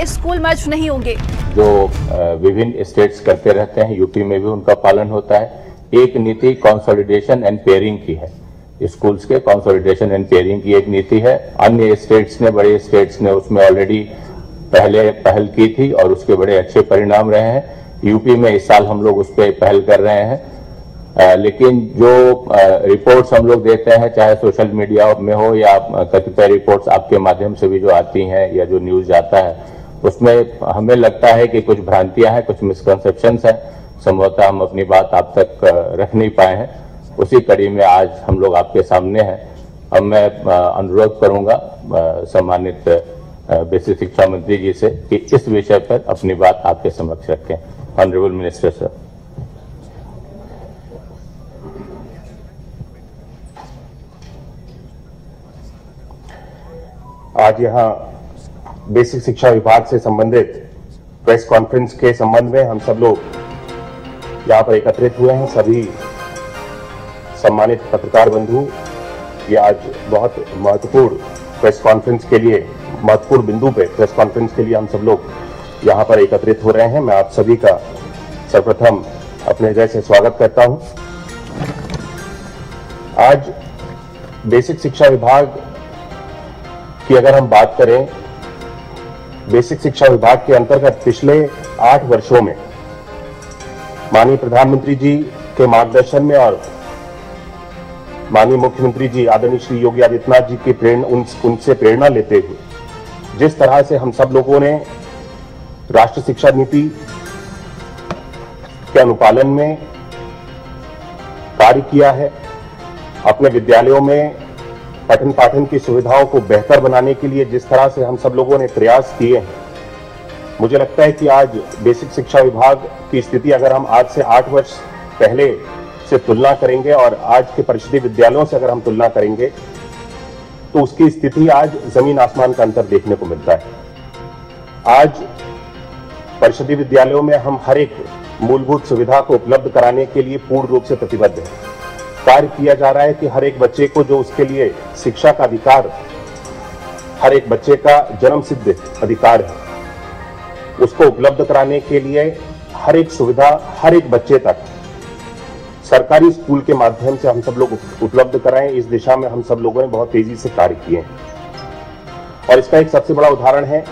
में स्कूल मर्ज नहीं होंगे। जो विभिन्न स्टेट्स करते रहते हैं, यूपी में भी उनका पालन होता है। एक नीति कंसोलिडेशन एंड पेयरिंग की है, स्कूल्स के कंसोलिडेशन एंड पेयरिंग की एक नीति है। अन्य स्टेट्स ने, बड़े स्टेट्स ने उसमें ऑलरेडी पहल की थी और उसके बड़े अच्छे परिणाम रहे हैं। यूपी में इस साल हम लोग उस पर पहल कर रहे हैं। लेकिन जो रिपोर्ट्स हम लोग देते हैं, चाहे सोशल मीडिया में हो या कतिपय रिपोर्ट्स आपके माध्यम से भी जो आती हैं या जो न्यूज आता है, उसमें हमें लगता है कि कुछ भ्रांतियां हैं, कुछ मिसकंसेप्शंस हैं। संभवतः हम अपनी बात आप तक रख नहीं पाए हैं। उसी कड़ी में आज हम लोग आपके सामने हैं। अब मैं अनुरोध करूंगा सम्मानित बेसिक शिक्षा मंत्री जी से कि इस विषय पर अपनी बात आपके समक्ष रखें। Honourable minister sir. आज यहाँ बेसिक शिक्षा विभाग से संबंधित प्रेस कॉन्फ्रेंस के संबंध में हम सब लोग यहाँ पर एकत्रित हुए हैं। सभी सम्मानित पत्रकार बंधु, ये आज बहुत महत्वपूर्ण प्रेस कॉन्फ्रेंस के लिए, महत्वपूर्ण बिंदु पे प्रेस कॉन्फ्रेंस के लिए हम सब लोग यहाँ पर एकत्रित हो रहे हैं। मैं आप सभी का सर्वप्रथम अपने हृदय से स्वागत करता हूँ। आज बेसिक शिक्षा विभाग की अगर हम बात करें, बेसिक शिक्षा विभाग के अंतर्गत पिछले 8 वर्षों में माननीय प्रधानमंत्री जी के मार्गदर्शन में और माननीय मुख्यमंत्री जी आदरणीय श्री योगी आदित्यनाथ जी की उनसे प्रेरणा लेते हुए जिस तरह से हम सब लोगों ने राष्ट्रीय शिक्षा नीति के अनुपालन में कार्य किया है, अपने विद्यालयों में पठन पाठन की सुविधाओं को बेहतर बनाने के लिए जिस तरह से हम सब लोगों ने प्रयास किए हैं, मुझे लगता है कि आज बेसिक शिक्षा विभाग की स्थिति अगर हम आज से 8 वर्ष पहले से तुलना करेंगे और आज के परिषदीय विद्यालयों से अगर हम तुलना करेंगे तो उसकी स्थिति आज जमीन आसमान का अंतर देखने को मिलता है। आज परिषदीय विद्यालयों में हम हर एक मूलभूत सुविधा को उपलब्ध कराने के लिए पूर्ण रूप से प्रतिबद्ध हैं। कार्य किया जा रहा है कि हर एक बच्चे को जो उसके लिए शिक्षा का अधिकार, हर एक बच्चे का जन्म सिद्ध अधिकार है, उसको उपलब्ध कराने के लिए हर एक सुविधा हर एक बच्चे तक सरकारी स्कूल के माध्यम से हम सब लोग उपलब्ध कराएं। इस दिशा में हम सब लोगों ने बहुत तेजी से कार्य किए हैं और इसका एक सबसे बड़ा उदाहरण है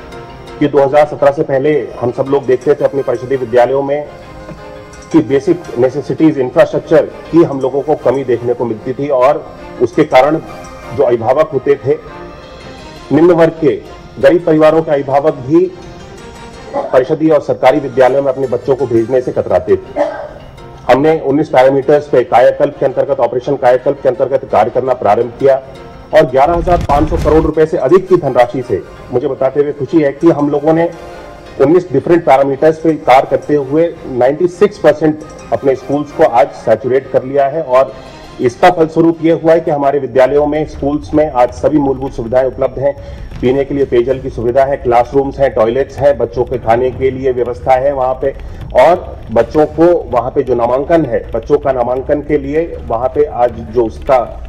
कि 2017 से पहले हम सब लोग देखते थे अपने परिषदीय विद्यालयों में कि बेसिक नेसेसिटीज, इंफ्रास्ट्रक्चर की हम लोगों को कमी देखने को मिलती थी और उसके कारण जो अभिभावक होते थे, निम्न वर्ग के गरीब परिवारों के अभिभावक भी परिषदीय और सरकारी विद्यालयों में अपने बच्चों को भेजने से कतराते थे। हमने 19 पैरामीटर्स पे कायाकल्प के अंतर्गत, ऑपरेशन कायाकल्प के अंतर्गत कार्य करना प्रारंभ किया और 11,500 करोड़ रुपए से अधिक की धनराशि से मुझे बताते हुए खुशी है कि हम लोगों ने 19 डिफरेंट पैरामीटर्स पे कार्य करते हुए 96% अपने स्कूल्स को आज सैचुरेट कर लिया है और इसका फलस्वरूप ये हुआ है कि हमारे विद्यालयों में, स्कूल्स में आज सभी मूलभूत सुविधाएं उपलब्ध हैं। पीने के लिए पेयजल की सुविधा है, क्लासरूम्स हैं, टॉयलेट्स हैं, बच्चों के खाने के लिए व्यवस्था है वहां पे और बच्चों को वहां पे जो नामांकन है, बच्चों का नामांकन के लिए वहां पे आज जो उसका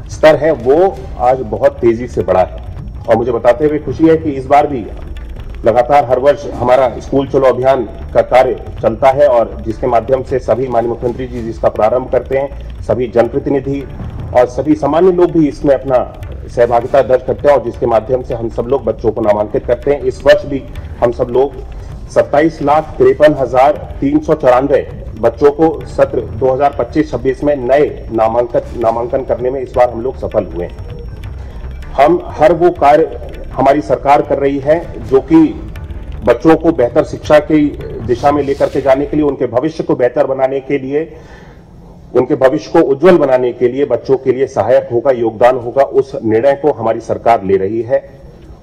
स्तर है वो आज बहुत तेजी से बढ़ा है। और मुझे बताते हुए खुशी है कि इस बार भी लगातार हर वर्ष हमारा स्कूल चलो अभियान का कार्य चलता है और जिसके माध्यम से सभी माननीय मुख्यमंत्री जी जिसका प्रारंभ करते हैं, सभी जनप्रतिनिधि और सभी सामान्य लोग भी इसमें अपना सहभागिता दर्ज करते हैं और जिसके माध्यम से हम सब लोग बच्चों को नामांकित करते हैं। इस वर्ष भी हम सब लोग 27,53,394 बच्चों को सत्र 2025-26 में नए नामांकन करने में इस बार हम लोग सफल हुए हैं। हम हर वो कार्य हमारी सरकार कर रही है जो कि बच्चों को बेहतर शिक्षा की दिशा में लेकर के जाने के लिए, उनके भविष्य को बेहतर बनाने के लिए, उनके भविष्य को उज्जवल बनाने के लिए बच्चों के लिए सहायक होगा, योगदान होगा, उस निर्णय को हमारी सरकार ले रही है।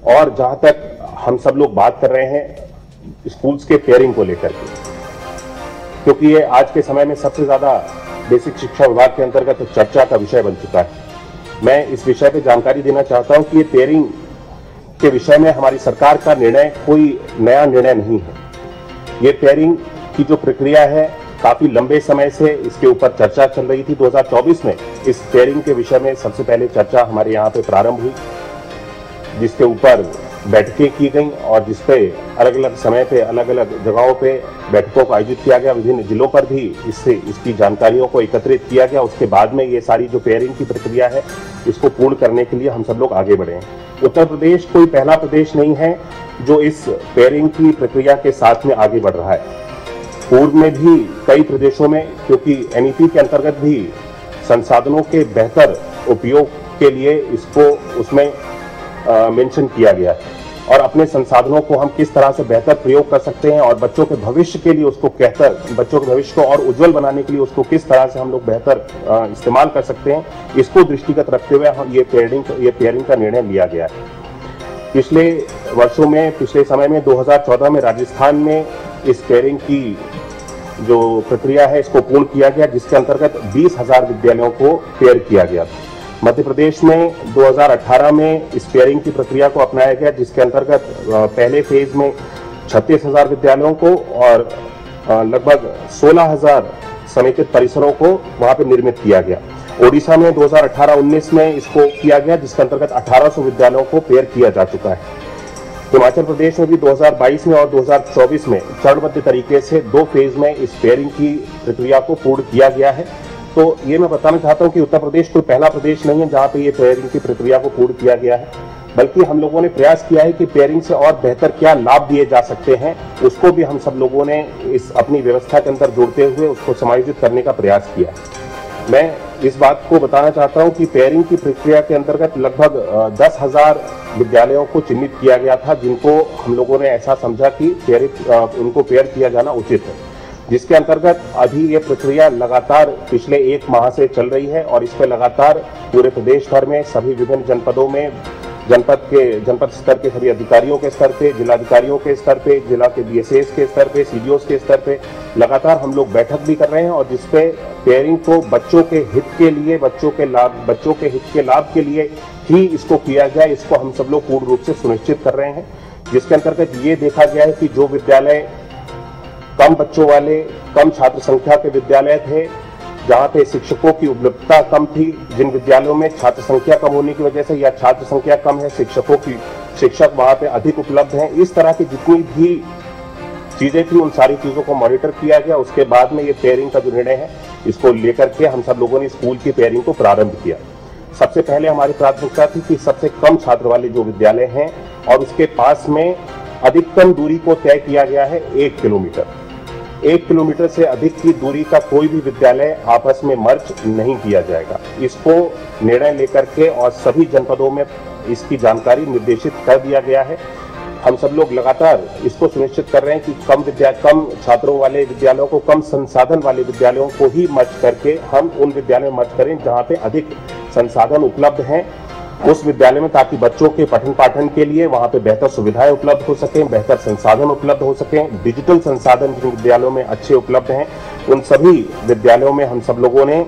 और जहां तक हम सब लोग बात कर रहे हैं स्कूल्स के पेयरिंग को लेकर के, क्योंकि ये आज के समय में सबसे ज्यादा बेसिक शिक्षा विभाग के अंतर्गत चर्चा का विषय बन चुका है। मैं इस विषय पे जानकारी देना चाहता हूं कि ये पेयरिंग के विषय में हमारी सरकार का निर्णय कोई नया निर्णय नहीं है। ये पेयरिंग की जो प्रक्रिया है काफी लंबे समय से इसके ऊपर चर्चा चल रही थी। 2024 में इस पेयरिंग के विषय में सबसे पहले चर्चा हमारे यहाँ पे प्रारंभ हुई, जिसके ऊपर बैठकें की गई और जिसपे अलग अलग समय पे अलग अलग जगहों पे बैठकों को आयोजित किया गया। विभिन्न जिलों पर भी इसकी जानकारियों को एकत्रित किया गया। उसके बाद में ये सारी जो पेयरिंग की प्रक्रिया है इसको पूर्ण करने के लिए हम सब लोग आगे बढ़े हैं। उत्तर प्रदेश कोई पहला प्रदेश नहीं है जो इस पेयरिंग की प्रक्रिया के साथ में आगे बढ़ रहा है। पूर्व में भी कई प्रदेशों में, क्योंकि एनईपी के अंतर्गत भी संसाधनों के बेहतर उपयोग के लिए इसको उसमें मेंशन किया गया है और अपने संसाधनों को हम किस तरह से बेहतर प्रयोग कर सकते हैं और बच्चों के भविष्य के लिए उसको बच्चों के भविष्य को और उज्जवल बनाने के लिए उसको किस तरह से हम लोग बेहतर इस्तेमाल कर सकते हैं, इसको दृष्टिगत रखते हुए हम ये पेयरिंग का निर्णय लिया गया है। पिछले समय में 2014 में राजस्थान में इस पेयरिंग की जो प्रक्रिया है इसको पूर्ण किया गया, जिसके अंतर्गत 20,000 विद्यालयों को पेयर किया गया। मध्य प्रदेश में 2018 में इस पेयरिंग की प्रक्रिया को अपनाया गया, जिसके अंतर्गत पहले फेज में 36,000 विद्यालयों को और लगभग 16,000 समेकित परिसरों को वहां पर निर्मित किया गया। ओडिशा में 2018-19 में इसको किया गया, जिसके अंतर्गत 1800 विद्यालयों को पेयर किया जा चुका है। हिमाचल प्रदेश में भी 2022 में और 2024 में चरणबद्ध तरीके से 2 फेज में इस पेयरिंग की प्रक्रिया को पूर्ण किया गया है। तो ये मैं बताना चाहता हूं कि उत्तर प्रदेश कोई पहला प्रदेश नहीं है जहां पे ये पेयरिंग की प्रक्रिया को पूर्ण किया गया है, बल्कि हम लोगों ने प्रयास किया है कि पेयरिंग से और बेहतर क्या लाभ दिए जा सकते हैं उसको भी हम सब लोगों ने इस अपनी व्यवस्था के अंदर जोड़ते हुए उसको समायोजित करने का प्रयास किया है। मैं इस बात को बताना चाहता हूं कि पेयरिंग की प्रक्रिया के अंतर्गत लगभग 10,000 विद्यालयों को चिन्हित किया गया था, जिनको हम लोगों ने ऐसा समझा कि उनको पेयर किया जाना उचित है, जिसके अंतर्गत अभी ये प्रक्रिया लगातार पिछले 1 माह से चल रही है और इस पर लगातार पूरे प्रदेश भर में सभी विभिन्न जनपदों में जनपद स्तर के सभी अधिकारियों के स्तर पे, जिलाधिकारियों के स्तर पे, जिला के बीएसएस के स्तर पे, सीडीओस के स्तर पे लगातार हम लोग बैठक भी कर रहे हैं और जिसपे पेयरिंग को बच्चों के हित के लिए, बच्चों के हित के लाभ के लिए ही इसको किया जाए, इसको हम सब लोग पूर्ण रूप से सुनिश्चित कर रहे हैं। जिसके अंतर्गत ये देखा गया है कि जो विद्यालय कम बच्चों वाले, कम छात्र संख्या के विद्यालय थे, जहां पे शिक्षकों की उपलब्धता कम थी, जिन विद्यालयों में छात्र संख्या कम होने की वजह से या छात्र संख्या कम है, शिक्षक वहां पे अधिक उपलब्ध हैं, इस तरह की जितनी भी चीजें थी उन सारी चीजों को मॉनिटर किया गया। उसके बाद में ये पेयरिंग का जो निर्णय है इसको लेकर के हम सब लोगों ने स्कूल की पेयरिंग को प्रारंभ किया। सबसे पहले हमारी प्राथमिकता थी कि सबसे कम छात्र वाले जो विद्यालय हैं और उसके पास में अधिकतम दूरी को तय किया गया है 1 किलोमीटर। 1 किलोमीटर से अधिक की दूरी का कोई भी विद्यालय आपस में मर्ज नहीं किया जाएगा। इसको निर्णय लेकर के और सभी जनपदों में इसकी जानकारी निर्देशित कर दिया गया है। हम सब लोग लगातार इसको सुनिश्चित कर रहे हैं कि कम छात्रों वाले विद्यालयों को, कम संसाधन वाले विद्यालयों को ही मर्ज करके हम उन विद्यालयों में मर्ज करें जहां पे अधिक संसाधन उपलब्ध हैं उस विद्यालय में, ताकि बच्चों के पठन पाठन के लिए वहां पे बेहतर सुविधाएं उपलब्ध हो सकें, बेहतर संसाधन उपलब्ध हो सकें। डिजिटल संसाधन जिन विद्यालयों में अच्छे उपलब्ध हैं उन सभी विद्यालयों में हम सब लोगों ने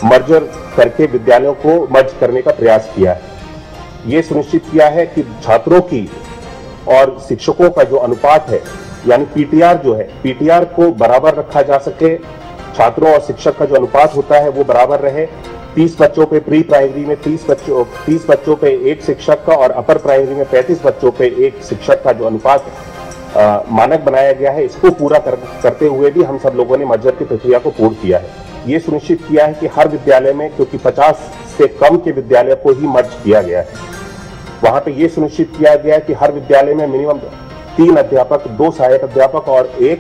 मर्जर करके विद्यालयों को मर्ज करने का प्रयास किया है। ये सुनिश्चित किया है कि छात्रों की और शिक्षकों का जो अनुपात है, यानी पीटीआर जो है, पीटीआर को बराबर रखा जा सके। छात्रों और शिक्षक का जो अनुपात होता है वो बराबर रहे। 30 बच्चों पे प्री प्राइमरी में 30 बच्चों पे 1 शिक्षक का और अपर प्राइमरी में 35 बच्चों पे 1 शिक्षक का जो अनुपात मानक बनाया गया है, इसको पूरा करते हुए भी हम सब लोगों ने मर्जर की प्रक्रिया को पूर्ण किया है। ये सुनिश्चित किया है कि हर विद्यालय में, क्योंकि 50 से कम के विद्यालय को ही मर्ज किया गया है, वहां पे ये सुनिश्चित किया गया है कि हर विद्यालय में मिनिमम 3 अध्यापक, 2 सहायक अध्यापक और 1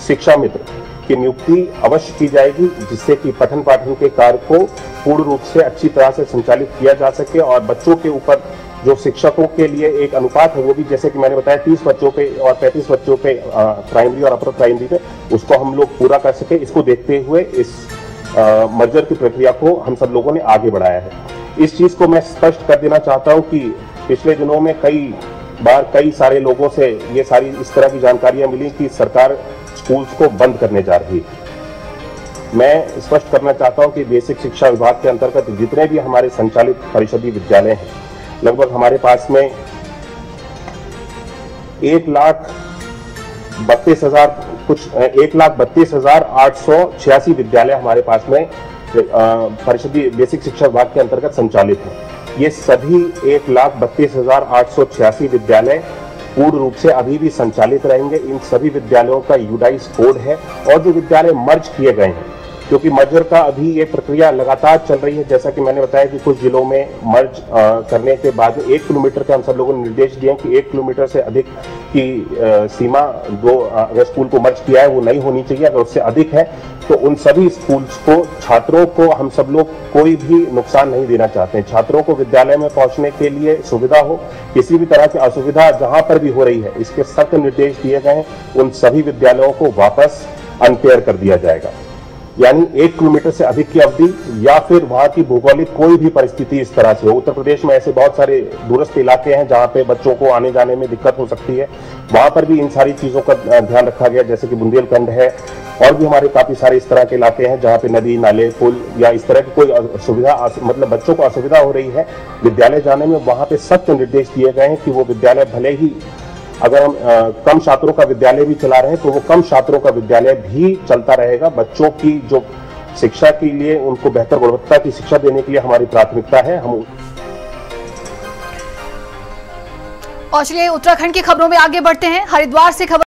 शिक्षा मित्र की नियुक्ति अवश्य की जाएगी, जिससे कि पठन पाठन के कार्य को पूर्ण रूप से अच्छी तरह से संचालित किया जा सके और बच्चों के ऊपर जो शिक्षकों के लिए एक अनुपात है वो भी, जैसे कि मैंने बताया, 30 बच्चों पे और 35 बच्चों पे प्राइमरी और अपर प्राइमरी पे, उसको हम लोग पूरा कर सके। इसको देखते हुए इस मर्जर की प्रक्रिया को हम सब लोगों ने आगे बढ़ाया है। इस चीज को मैं स्पष्ट कर देना चाहता हूं कि पिछले दिनों में कई सारे लोगों से ये सारी इस तरह की जानकारियां मिली कि सरकार स्कूल्स को बंद करने जा रही है। मैं स्पष्ट करना चाहता हूं कि बेसिक शिक्षा विभाग के अंतर्गत जितने भी हमारे संचालित परिषदीय विद्यालय हैं, लगभग हमारे पास में 1,32,886 विद्यालय हमारे पास में परिषदीय बेसिक शिक्षा विभाग के अंतर्गत संचालित है। ये सभी 1,32,886 विद्यालय पूर्ण रूप से अभी भी संचालित रहेंगे। इन सभी विद्यालयों का यूडाइज कोड है और जो विद्यालय मर्ज किए गए हैं, क्योंकि मर्जर का अभी ये प्रक्रिया लगातार चल रही है, जैसा कि मैंने बताया कि कुछ जिलों में मर्ज करने के बाद 1 किलोमीटर के हम सब लोगों ने निर्देश दिए कि 1 किलोमीटर से अधिक की सीमा अगर स्कूल को मर्ज किया है वो नहीं होनी चाहिए। अगर उससे अधिक है तो उन सभी स्कूल्स को, छात्रों को हम सब लोग कोई भी नुकसान नहीं देना चाहते हैं। छात्रों को विद्यालय में पहुंचने के लिए सुविधा हो, किसी भी तरह की असुविधा जहां पर भी हो रही है, इसके सख्त निर्देश दिए गए हैं। उन सभी विद्यालयों को वापस अनपेयर कर दिया जाएगा, यानी 1 किलोमीटर से अधिक की अवधि या फिर वहां की भौगोलिक कोई भी परिस्थिति इस तरह से हो। उत्तर प्रदेश में ऐसे बहुत सारे दूरस्थ इलाके हैं जहां पे बच्चों को आने जाने में दिक्कत हो सकती है, वहां पर भी इन सारी चीजों का ध्यान रखा गया, जैसे कि बुंदेलखंड है और भी हमारे काफी सारे इस तरह के इलाके हैं जहां पे नदी, नाले, पुल या इस तरह की कोई असुविधा, मतलब बच्चों को असुविधा हो रही है विद्यालय जाने में, वहां पे सख्त निर्देश दिए गए हैं कि वो विद्यालय भले ही अगर हम कम छात्रों का विद्यालय भी चला रहे हैं तो वो कम छात्रों का विद्यालय भी चलता रहेगा। बच्चों की जो शिक्षा के लिए, उनको बेहतर गुणवत्ता की शिक्षा देने के लिए हमारी प्राथमिकता है। हम और चलिए उत्तराखंड की खबरों में आगे बढ़ते हैं। हरिद्वार से खबर